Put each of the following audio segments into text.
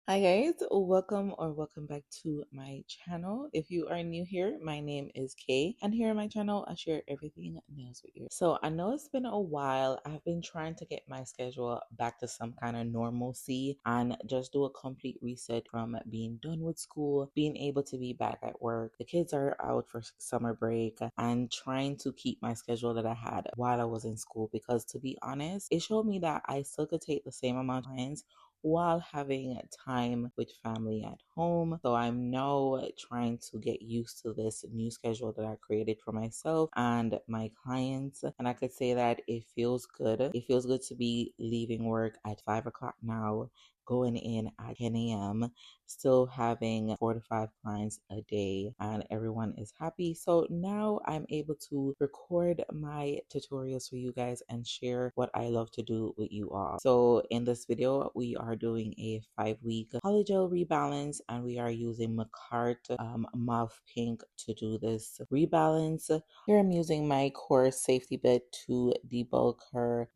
Hi guys, welcome back to my channel. If you are new here, my name is Kay, and here on my channel I share everything nails with you. So I know it's been a while. I've been trying to get my schedule back to some kind of normalcy and just do a complete reset from being done with school, being able to be back at work. The kids are out for summer break and trying to keep my schedule that I had while I was in school, because to be honest, it showed me that I still could take the same amount of clients while having time with family at home. So I'm now trying to get used to this new schedule that I created for myself and my clients. And I could say that it feels good. It feels good to be leaving work at 5 o'clock now, going in at 10 a.m., still having 4 to 5 clients a day, and everyone is happy. So now I'm able to record my tutorials for you guys and share what I love to do with you all. So in this video, we are doing a 5-week polygel rebalance, and we are using Makartt Mauve Pink to do this rebalance. Here I'm using my core safety bit to debulk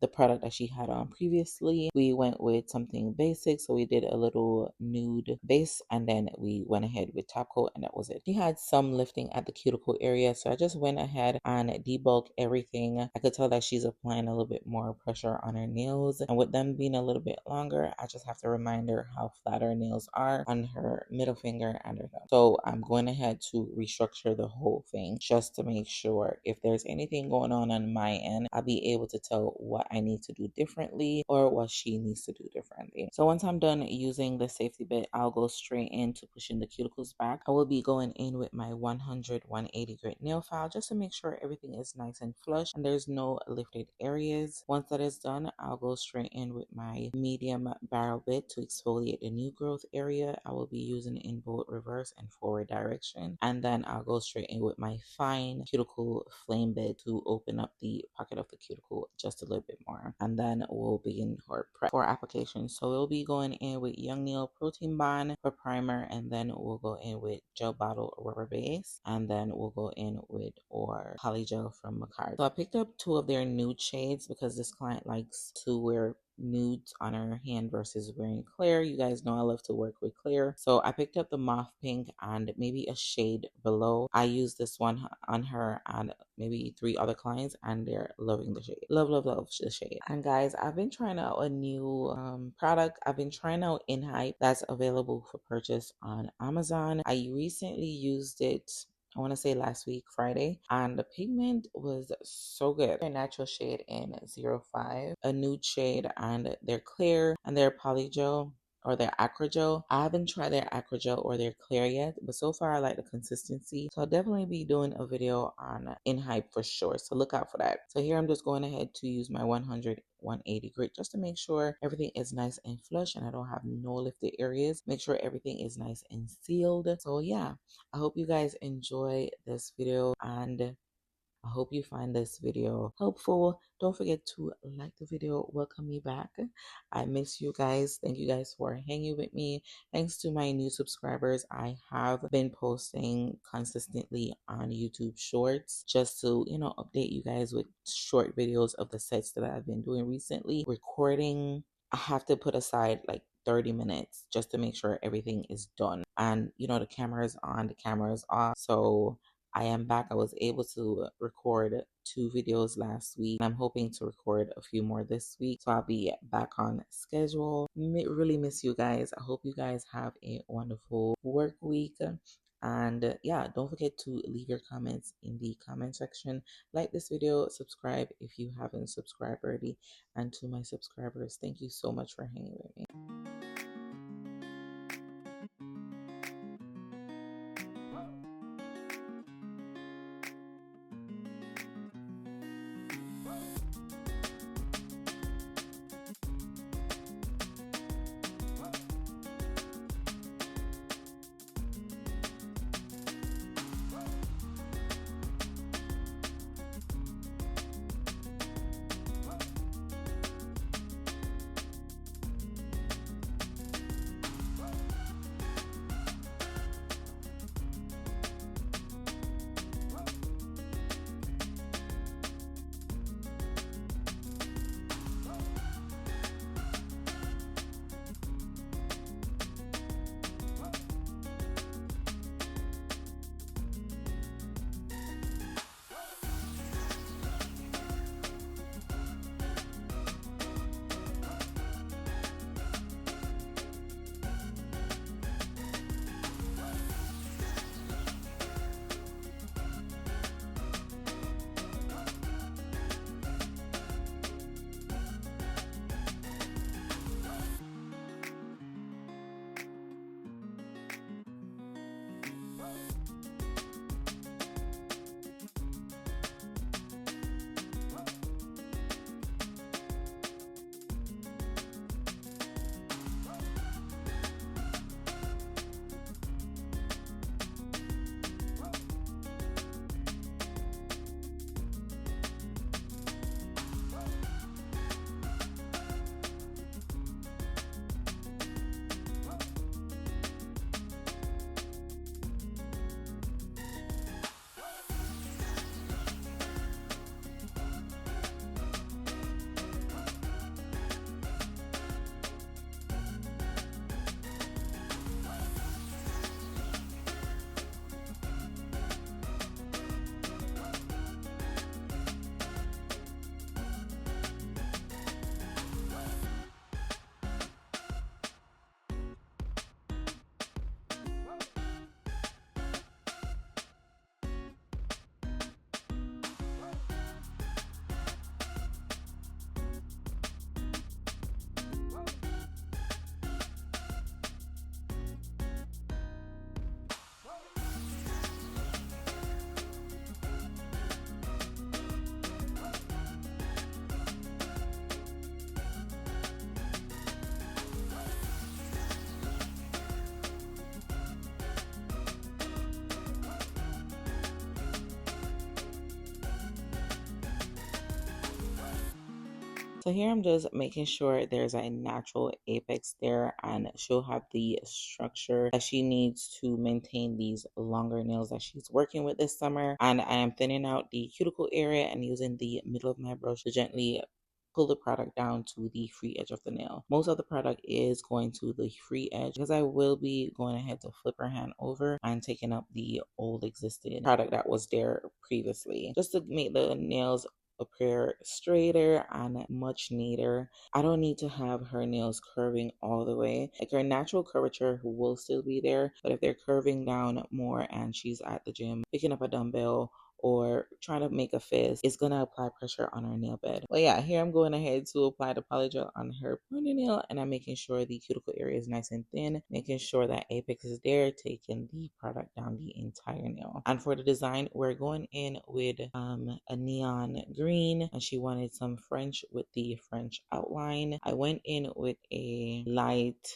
the product that she had on previously. We went with something basic, so we did a little nude base, and then we went ahead with top coat, and that was it. She had some lifting at the cuticle area, so I just went ahead and debulked everything. I could tell that she's applying a little bit more pressure on her nails, and with them being a little bit longer, I just have to remind her how flat her nails are on her middle finger and her thumb. So I'm going ahead to restructure the whole thing just to make sure if there's anything going on my end, I'll be able to tell what I need to do differently or what she needs to do differently. So once I'm done using the safety bit, I'll go straight into pushing the cuticles back. I will be going in with my 180 grit nail file just to make sure everything is nice and flush and there's no lifted areas. Once that is done, I'll go straight in with my medium barrel bit to exfoliate the new growth area. I will be using it in both reverse and forward direction, and then I'll go straight in with my fine cuticle flame bit to open up the pocket of the cuticle just a little bit more, and then we'll begin our prep for application. So we'll be going in with Young Nail Protein Bond for primer, and then we'll go in with gel bottle rubber base, and then we'll go in with our polygel from Makartt. So I picked up 2 of their nude shades because this client likes to wear nudes on her hand versus wearing clear. You guys know I love to work with clear. So I picked up the mauve pink and maybe a shade below. I used this one on her and maybe 3 other clients, and they're loving the shade. Love the shade. And guys, I've been trying out a new product. I've been trying out In Hype that's available for purchase on Amazon. I recently used it, I want to say last week, Friday, and the pigment was so good. Their natural shade in 05, a nude shade, and their clear and their polygel or their acrogel. I haven't tried their acrogel or their clear yet, but so far I like the consistency. So I'll definitely be doing a video on In Hype for sure. So look out for that. So here I'm just going ahead to use my 180 grit just to make sure everything is nice and flush and I don't have no lifted areas. Make sure everything is nice and sealed. So yeah, I hope you guys enjoy this video, and I hope you find this video helpful. Don't forget to like the video, welcome me back. I miss you guys. Thank you guys for hanging with me. Thanks to my new subscribers, I have been posting consistently on YouTube Shorts just to, update you guys with short videos of the sets that I've been doing recently. Recording, I have to put aside like 30 minutes just to make sure everything is done. And, the camera is on, the camera is off. So I am back. I was able to record 2 videos last week. I'm hoping to record a few more this week. So I'll be back on schedule. Really miss you guys. I hope you guys have a wonderful work week. And yeah, don't forget to leave your comments in the comment section. Like this video, subscribe if you haven't subscribed already. And to my subscribers, thank you so much for hanging with me. So here I'm just making sure there's a natural apex there, and she'll have the structure that she needs to maintain these longer nails that she's working with this summer. And I am thinning out the cuticle area and using the middle of my brush to gently pull the product down to the free edge of the nail. Most of the product is going to the free edge because I will be going ahead to flip her hand over and taking up the old existing product that was there previously, just to make the nails appear straighter and much neater. I don't need to have her nails curving all the way. Like, her natural curvature will still be there, but if they're curving down more and she's at the gym picking up a dumbbell or trying to make a fist, it's gonna apply pressure on her nail bed. But yeah, here I'm going ahead to apply the polygel on her pointer nail, and I'm making sure the cuticle area is nice and thin, making sure that apex is there, taking the product down the entire nail. And for the design, we're going in with a neon green, and she wanted some French with the French outline. I went in with a light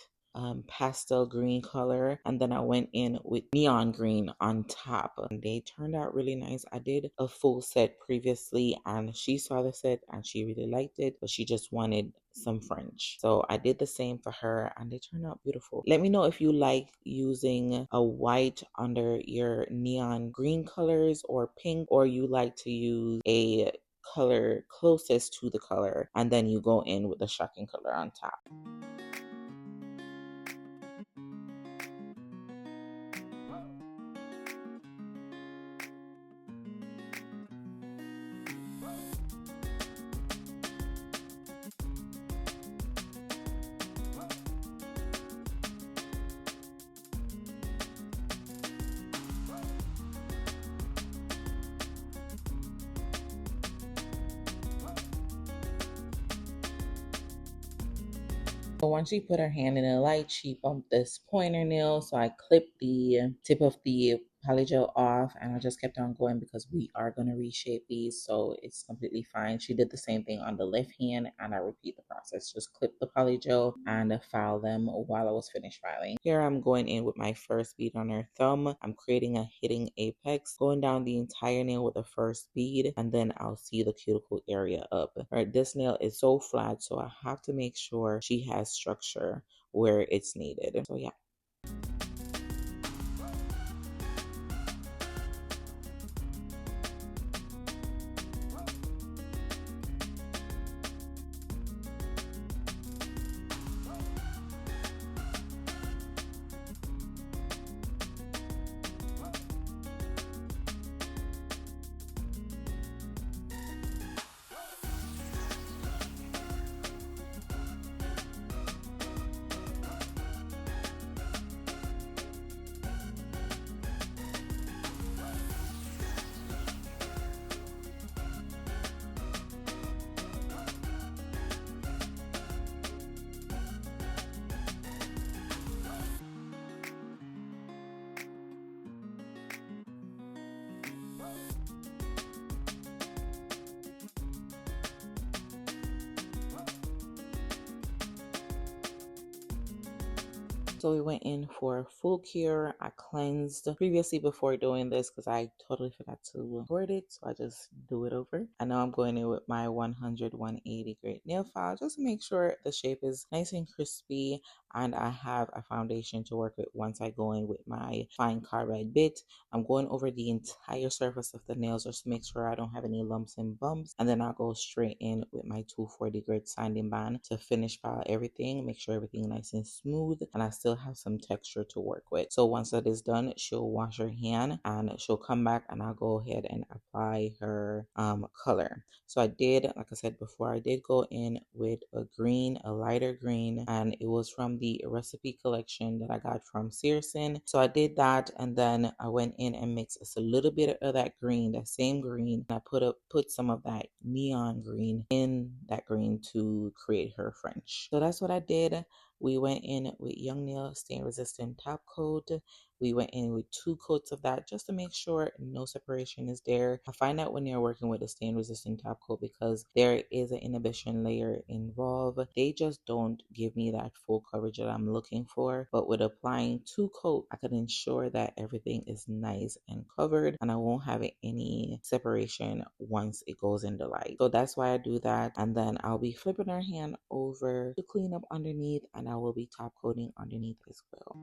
pastel green color, and then I went in with neon green on top, and they turned out really nice. I did a full set previously and she saw the set and she really liked it, but she just wanted some French, so I did the same for her and they turned out beautiful. Let me know if you like using a white under your neon green colors or pink, or you like to use a color closest to the color and then you go in with the shocking color on top. So once she put her hand in the light, she bumped this pointer nail. So I clipped the tip of the polygel off and I just kept on going because we are going to reshape these. So it's completely fine. She did the same thing on the left hand and I repeat the process. Just clip the polygel and file them while I was finished filing. Here I'm going in with my first bead on her thumb. I'm creating a hitting apex, going down the entire nail with the first bead, and then I'll see the cuticle area up. All right, this nail is so flat, so I have to make sure she has structure where it's needed. So yeah. So we went in for full cure. I cleansed previously before doing this because I totally forgot to record it. So I just do it over. And now I'm going in with my 100/180 grit nail file just to make sure the shape is nice and crispy. And I have a foundation to work with once I go in with my fine carbide bit. I'm going over the entire surface of the nails just to make sure I don't have any lumps and bumps. And then I'll go straight in with my 240 grit sanding band to finish file everything, make sure everything is nice and smooth, and I still have some texture to work with. So once that is done, she'll wash her hand and she'll come back and I'll go ahead and apply her color. So I did, like I said before, I did go in with a green, a lighter green, and it was from the recipe collection that I got from Searson. So I did that, and then I went in and mixed a little bit of that green, that same green, and I put some of that neon green in that green to create her French. So that's what I did. We went in with Young Nail stain resistant top coat, we went in with 2 coats of that just to make sure no separation is there. I find that when you're working with a stain resistant top coat, because there is an inhibition layer involved, they just don't give me that full coverage that I'm looking for. But with applying 2 coat, I can ensure that everything is nice and covered and I won't have any separation once it goes in the light. So that's why I do that. And then I'll be flipping our hand over to clean up underneath, and I will be top coating underneath as well.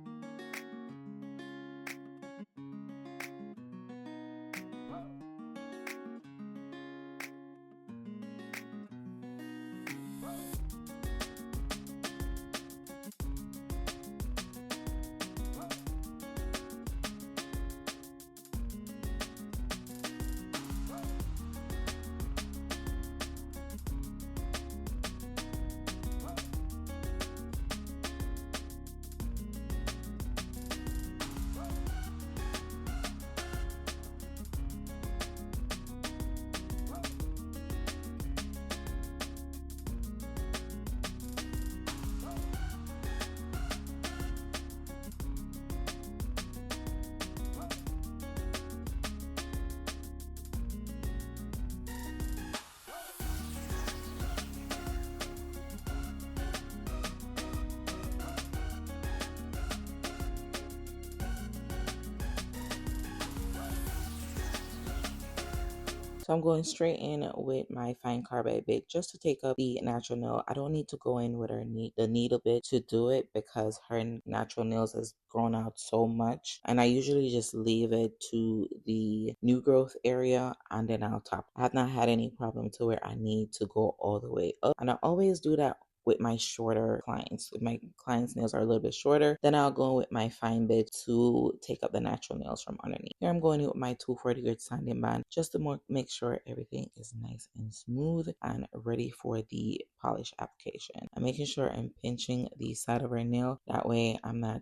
So I'm going straight in with my fine carbide bit just to take up the natural nail. I don't need to go in with the needle bit to do it because her natural nails has grown out so much. And I usually just leave it to the new growth area and then I'll top. I have not had any problem to where I need to go all the way up. And I always do that with my shorter clients. If my clients' nails are a little bit shorter, then I'll go with my fine bit to take up the natural nails from underneath. Here I'm going in with my 240 grit sanding band just to make sure everything is nice and smooth and ready for the polish application. I'm making sure I'm pinching the side of her nail. That way I'm not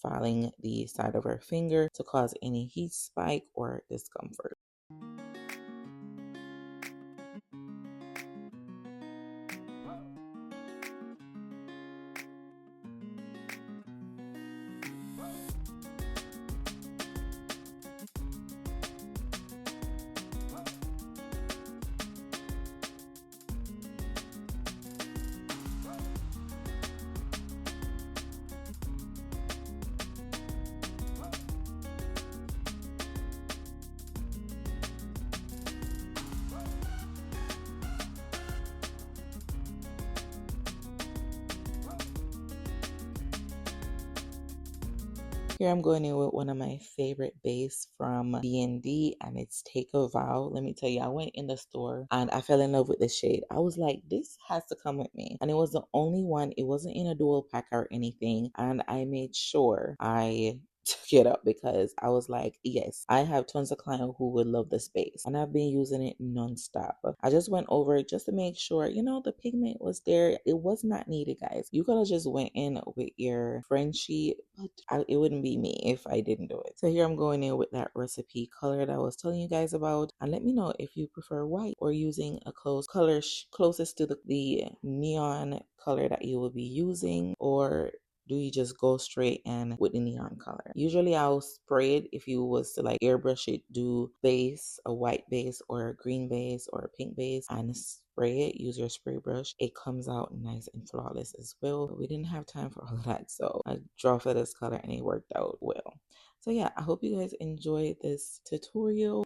filing the side of her finger to cause any heat spike or discomfort. Here I'm going in with one of my favorite base from DND, and it's Take a Vow. Let me tell you, I went in the store and I fell in love with the shade. I was like, this has to come with me. And it was the only one. It wasn't in a dual pack or anything. And I made sure I took it up because I was like, yes, I have tons of clients who would love this base and I've been using it nonstop. I just went over it just to make sure, the pigment was there. It was not needed, guys. You could have just went in with your Frenchie, but it wouldn't be me if I didn't do it. So here I'm going in with that recipe color that I was telling you guys about, and let me know if you prefer white or using a color closest to the neon color that you will be using, or do you just go straight in with the neon color? Usually I'll spray it if you was to like airbrush it, do base, a white base or a green base or a pink base, and spray it, use your spray brush. It comes out nice and flawless as well. But we didn't have time for all of that, so I draw for this color and it worked out well. So yeah, I hope you guys enjoyed this tutorial.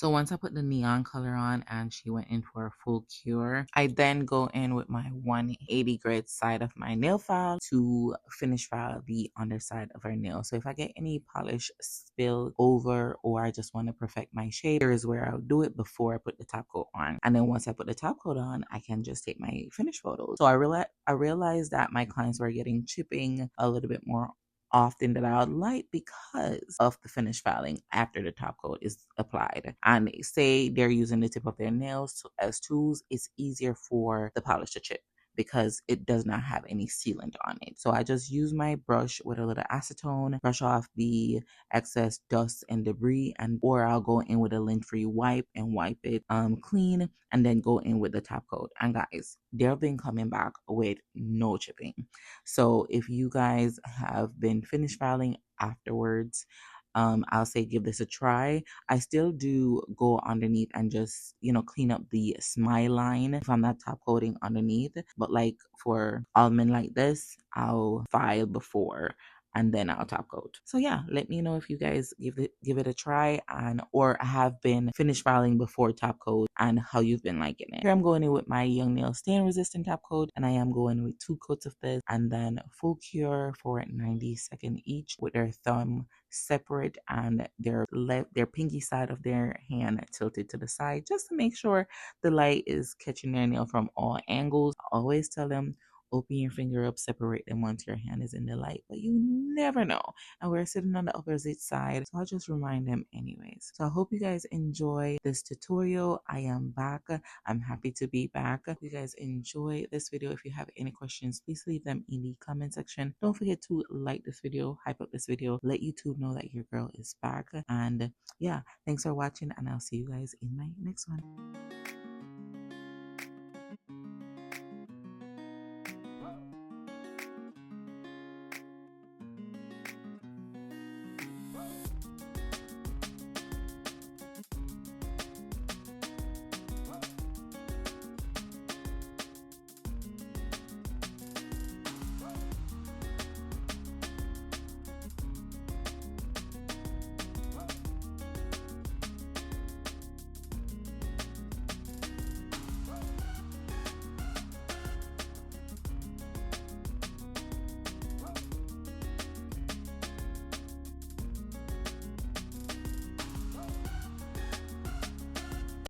So once I put the neon color on and she went in for a full cure, I then go in with my 180 grit side of my nail file to finish file the underside of her nail. So if I get any polish spilled over or I just want to perfect my shape, here is where I'll do it before I put the top coat on. And then once I put the top coat on, I can just take my finish photos. So I realized that my clients were getting chipping a little bit more often than I would like because of the finish filing after the top coat is applied. And say they're using the tip of their nails as tools, it's easier for the polish to chip because it does not have any sealant on it. So I just use my brush with a little acetone, brush off the excess dust and debris, and or I'll go in with a lint-free wipe and wipe it clean, and then go in with the top coat. And guys, they've been coming back with no chipping. So if you guys have been finish filing afterwards, I'll say give this a try. I still do go underneath and just, clean up the smile line if I'm not top coating underneath. But like for almond like this, I'll file before and then I'll top coat. So yeah, let me know if you guys give it a try and or have been finish filing before top coat and how you've been liking it. Here I'm going in with my Young Nail stain resistant top coat, and I am going with 2 coats of this and then full cure for 90 seconds each with their thumb separate and their pinky side of their hand tilted to the side just to make sure the light is catching their nail from all angles. I always tell them open your finger up, separate them once your hand is in the light, but you never know. And we're sitting on the opposite side, so I'll just remind them anyways. So I hope you guys enjoy this tutorial. I am back. I'm happy to be back. If you guys enjoy this video, if you have any questions, please leave them in the comment section. Don't forget to like this video, hype up this video, let YouTube know that your girl is back. And yeah, thanks for watching, and I'll see you guys in my next one.